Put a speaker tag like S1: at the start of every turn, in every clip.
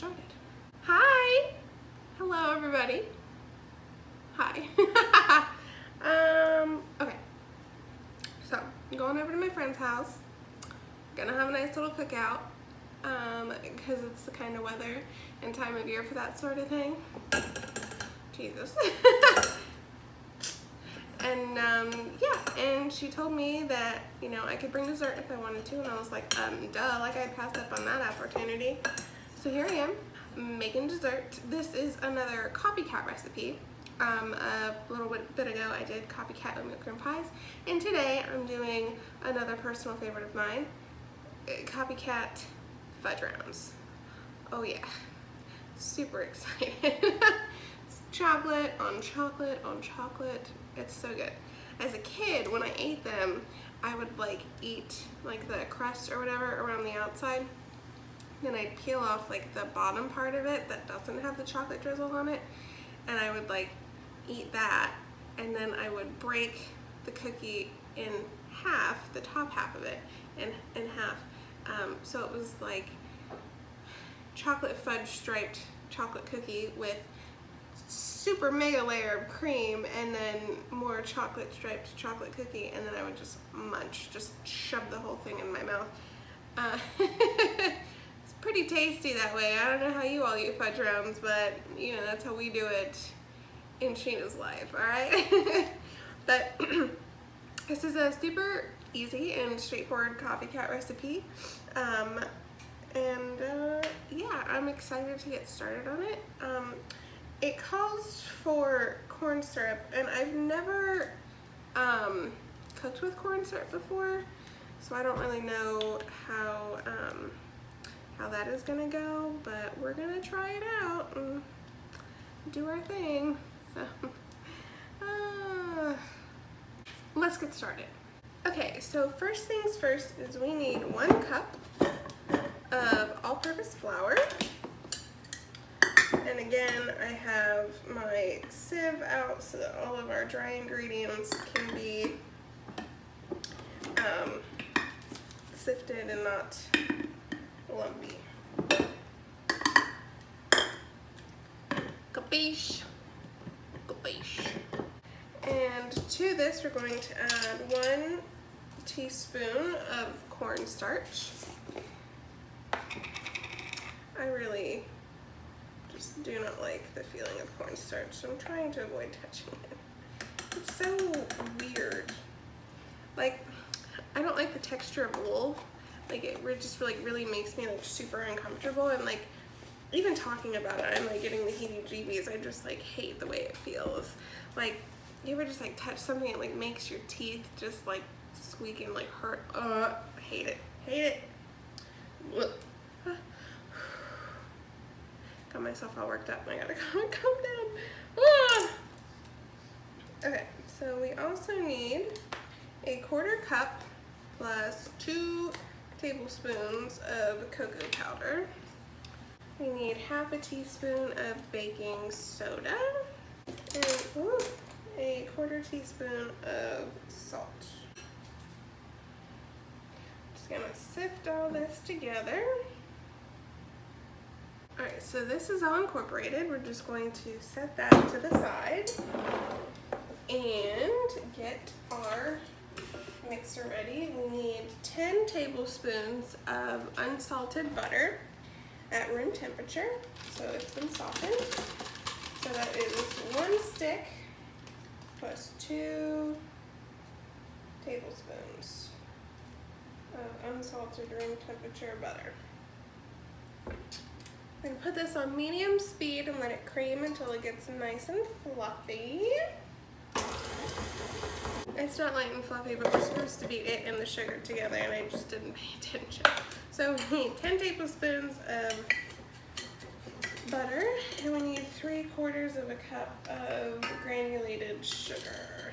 S1: started. Hi! Hello, everybody. Hi. Okay. So, I'm going over to my friend's house. Gonna have a nice little cookout. Because it's the kind of weather and time of year for that sort of thing. Jesus. And yeah, and she told me that, you know, I could bring dessert if I wanted to, and I was like, duh, like I passed up on that opportunity. So here I am, making dessert. This is another Copycat recipe. A little bit ago I did Copycat oatmeal cream pies, and today I'm doing another personal favorite of mine, Copycat fudge rounds. Oh yeah, super excited. It's chocolate on chocolate on chocolate. It's so good. As a kid, when I ate them, I would like eat like the crust or whatever around the outside. Then I'd peel off like the bottom part of it that doesn't have the chocolate drizzle on it, and I would like eat that, and then I would break the cookie in half, the top half of it in half. So it was like chocolate fudge striped chocolate cookie with super mega layer of cream, and then more chocolate striped chocolate cookie, and then I would just munch, just shove the whole thing in my mouth. It's pretty tasty that way. I don't know how you all eat fudge rounds, but you know, that's how we do it in Sheena's life, alright? But this is a super easy and straightforward Copycat recipe. Yeah, I'm excited to get started on it. It calls for corn syrup, and I've never cooked with corn syrup before, so I don't really know how that is gonna go, but we're gonna try it out and do our thing. So let's get started. Okay, so first things first is we need 1 cup of all-purpose flour. And again, I have my sieve out so that all of our dry ingredients can be sifted and not lumpy. Capiche? Capiche. And to this, we're going to add 1 teaspoon of cornstarch. I really just do not like the feeling of cornstarch, so I'm trying to avoid touching it. It's so weird. Like, I don't like the texture of wool. Like, it just really makes me like super uncomfortable, and like even talking about it, I'm like getting the heebie-jeebies. I just like hate the way it feels. Like, you ever just like touch something that like makes your teeth just like squeak and like hurt? Hate it. Hate it. Ugh. Got myself all worked up and I gotta calm down. Okay, so we also need a 1/4 cup plus 2 tablespoons of cocoa powder. We need 1/2 teaspoon of baking soda and a 1/4 teaspoon of salt. Just gonna sift all this together. Alright, so this is all incorporated. We're just going to set that to the side and get our mixer ready. We need 10 tablespoons of unsalted butter at room temperature, so it's been softened. So that is 1 stick plus 2 tablespoons of unsalted room temperature butter. Then put this on medium speed and let it cream until it gets nice and fluffy. It's not light and fluffy, but we're supposed to beat it and the sugar together, and I just didn't pay attention. So we need 10 tablespoons of butter, and we need 3/4 of a cup of granulated sugar.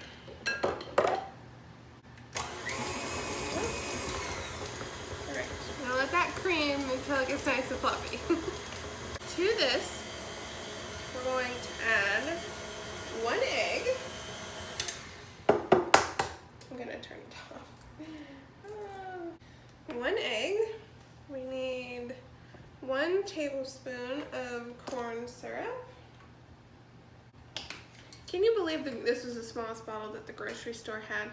S1: Alright, now let that cream until it gets nice and fluffy. To this, we're going to add 1 egg. I'm gonna turn it off. 1 egg. We need 1 tablespoon of corn syrup. Can you believe that this was the smallest bottle that the grocery store had?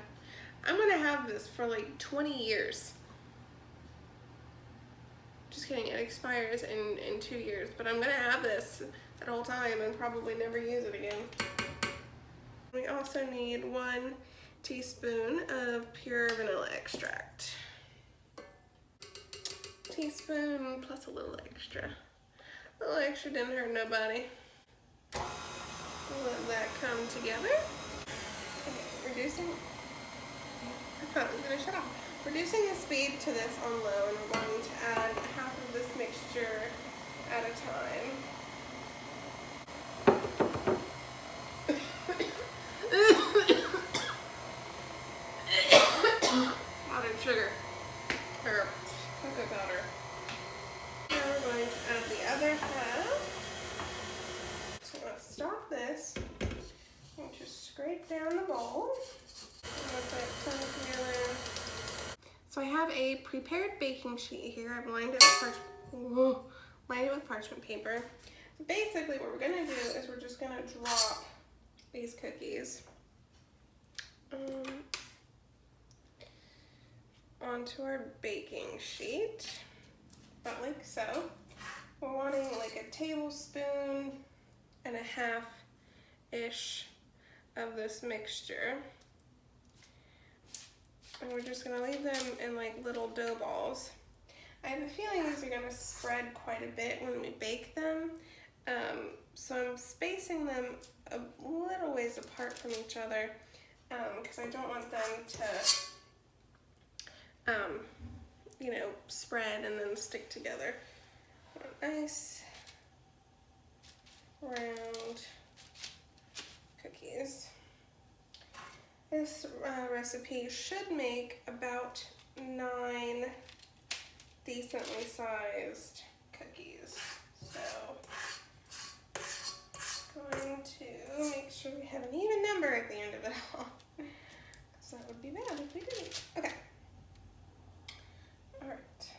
S1: I'm gonna have this for like 20 years. Just kidding, it expires in 2 years, but I'm gonna have this that whole time and probably never use it again. We also need 1 teaspoon of pure vanilla extract. Teaspoon plus a little extra. A little extra didn't hurt nobody. Let that come together. Okay, reducing. I thought it was gonna shut off. Reducing the speed to this on low, and we're going to add half of this mixture at a time. Powdered sugar, or cocoa powder. Now we're going to add the other half. So let's stop this and just scrape down the bowl. And let that come together. So I have a prepared baking sheet here. I've lined it with parchment paper. Basically what we're gonna do is we're just gonna drop these cookies onto our baking sheet, about like so. We're wanting like a tablespoon and a half-ish of this mixture. And we're just gonna leave them in like little dough balls. I have a feeling these are gonna spread quite a bit when we bake them. So I'm spacing them a little ways apart from each other because I don't want them to, you know, spread and then stick together. Nice round cookies. This recipe should make about 9 decently sized cookies. So going to make sure we have an even number at the end of it all. So that would be bad if we didn't. Okay. All right.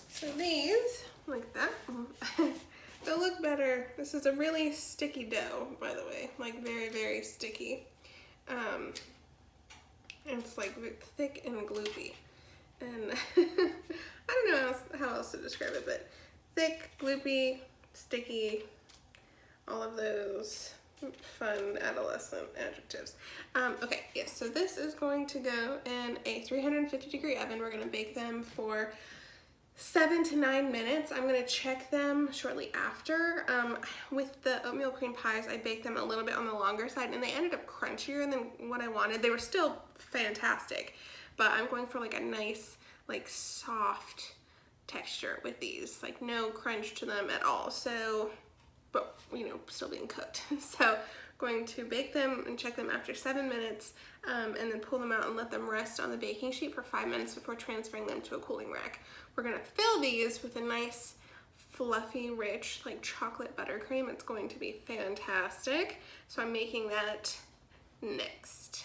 S1: So these, like that, they'll look better. This is a really sticky dough, by the way, like very, very sticky. It's like thick and gloopy. And I don't know how else to describe it, but thick, gloopy, sticky, all of those fun adolescent adjectives. Okay, yes, so this is going to go in a 350-degree oven. We're gonna bake them for 7 to 9 minutes. I'm gonna check them shortly after. With the oatmeal cream pies, I baked them a little bit on the longer side and they ended up crunchier than what I wanted. They were still fantastic, but I'm going for like a nice, like soft texture with these, like no crunch to them at all. So, but you know, still being cooked. So going to bake them and check them after 7 minutes and then pull them out and let them rest on the baking sheet for 5 minutes before transferring them to a cooling rack. We're gonna fill these with a nice fluffy, rich, like chocolate buttercream. It's going to be fantastic. So I'm making that next.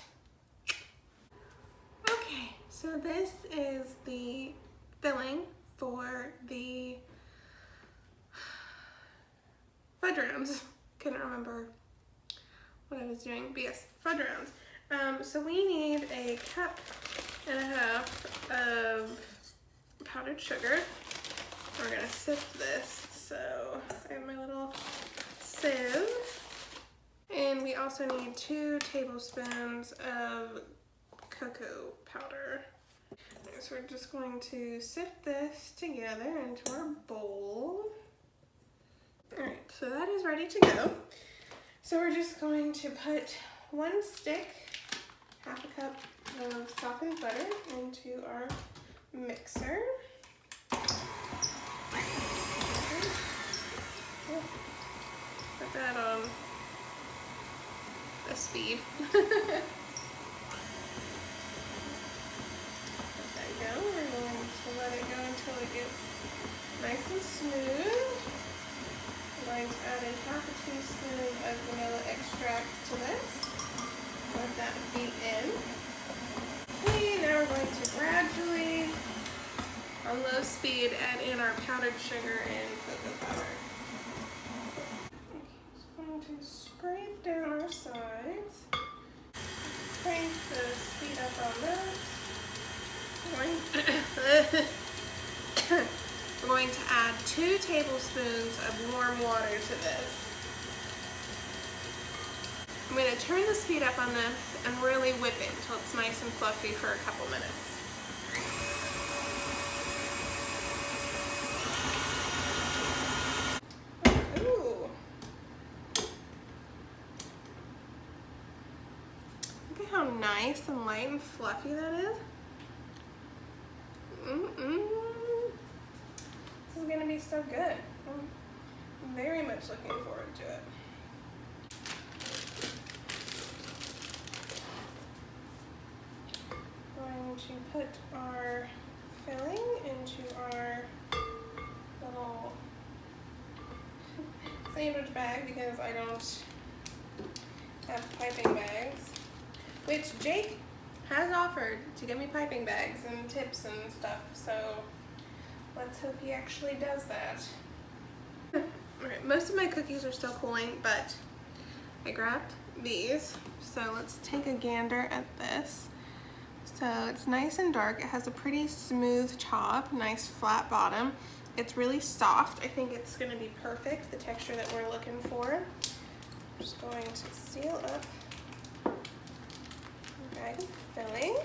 S1: Okay, so this is the filling for the fudge rounds. Couldn't remember what I was doing, but yes, fudge rounds. So we need a cup and a half of powdered sugar. We're gonna sift this. So I have my little sieve. And we also need 2 tablespoons of cocoa powder. So we're just going to sift this together into our bowl. All right, so that is ready to go. So we're just going to put 1 stick, half a cup of softened butter into our mixer. Put that on a speed. Let that go. We're going to let it go until it gets nice and smooth. I'm going to add in half a teaspoon of vanilla extract to this. Let that beat in. Okay, now we're going to gradually, on on low speed, add in our powdered sugar and cocoa powder. Okay, just going to scrape down our sides. Crank the speed up on that. We're going to add 2 tablespoons of warm water to this. I'm going to turn the speed up on this and really whip it until it's nice and fluffy for a couple minutes. Ooh. Look at how nice and light and fluffy that is. This is going to be so good. I'm very much looking forward to it. Going to put our filling into our little sandwich bag because I don't have piping bags, which Jake has offered to give me piping bags and tips and stuff, so let's hope he actually does that. Alright, most of my cookies are still cooling, but I grabbed these, so let's take a gander at this. So it's nice and dark. It has a pretty smooth top, nice flat bottom. It's really soft. I think it's going to be perfect, the texture that we're looking for. I'm just going to seal up the bag of filling.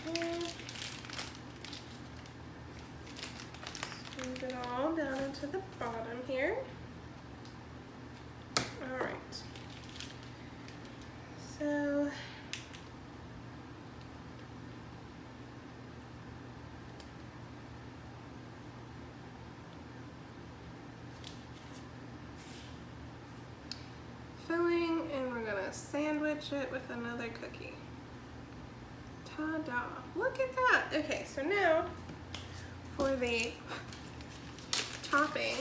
S1: And squeeze it all down into the bottom here. All right. So filling, and we're gonna sandwich it with another cookie. Ta-da! Look at that! Okay, so now for the topping,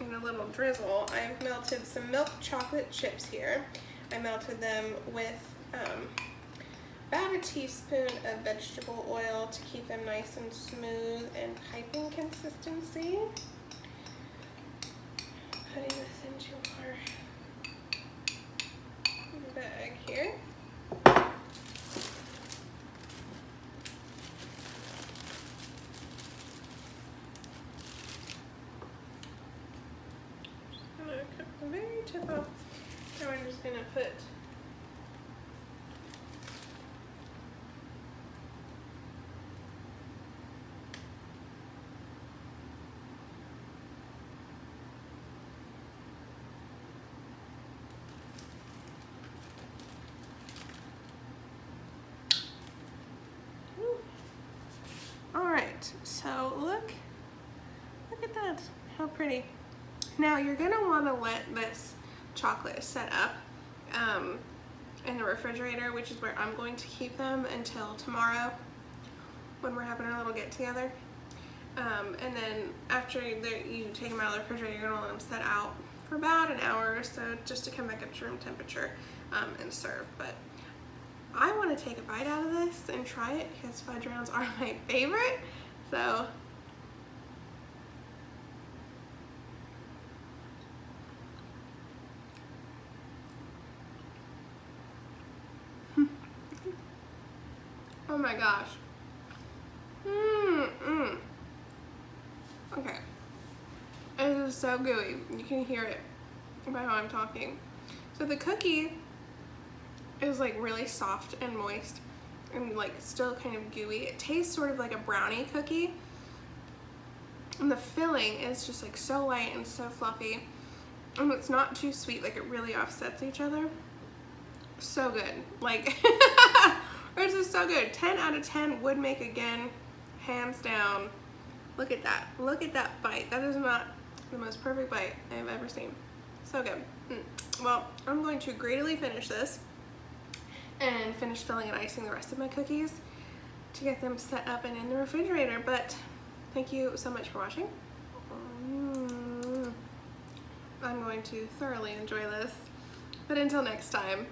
S1: in a little drizzle, I've melted some milk chocolate chips here. I melted them with about a teaspoon of vegetable oil to keep them nice and smooth and piping consistency. Putting this into our bag here. Just gonna cut the very tip off. Now we're just gonna put so look at that, how pretty. Now you're gonna wanna let this chocolate set up in the refrigerator, which is where I'm going to keep them until tomorrow when we're having our little get together. And then after you take them out of the refrigerator, you're gonna let them set out for about an hour or so just to come back up to room temperature and serve. But I wanna take a bite out of this and try it because fudge rounds are my favorite. So oh my gosh. Okay. It is so gooey. You can hear it by how I'm talking. So the cookie is like really soft and moist and like still kind of gooey. It tastes sort of like a brownie cookie. And the filling is just like so light and so fluffy. And it's not too sweet, like it really offsets each other. So good. Like, this is so good. 10 out of 10 would make again, hands down. Look at that. Look at that bite. That is not the most perfect bite I've ever seen. So good. Well, I'm going to greedily finish this and finish filling and icing the rest of my cookies to get them set up and in the refrigerator. But thank you so much for watching. I'm going to thoroughly enjoy this. But until next time.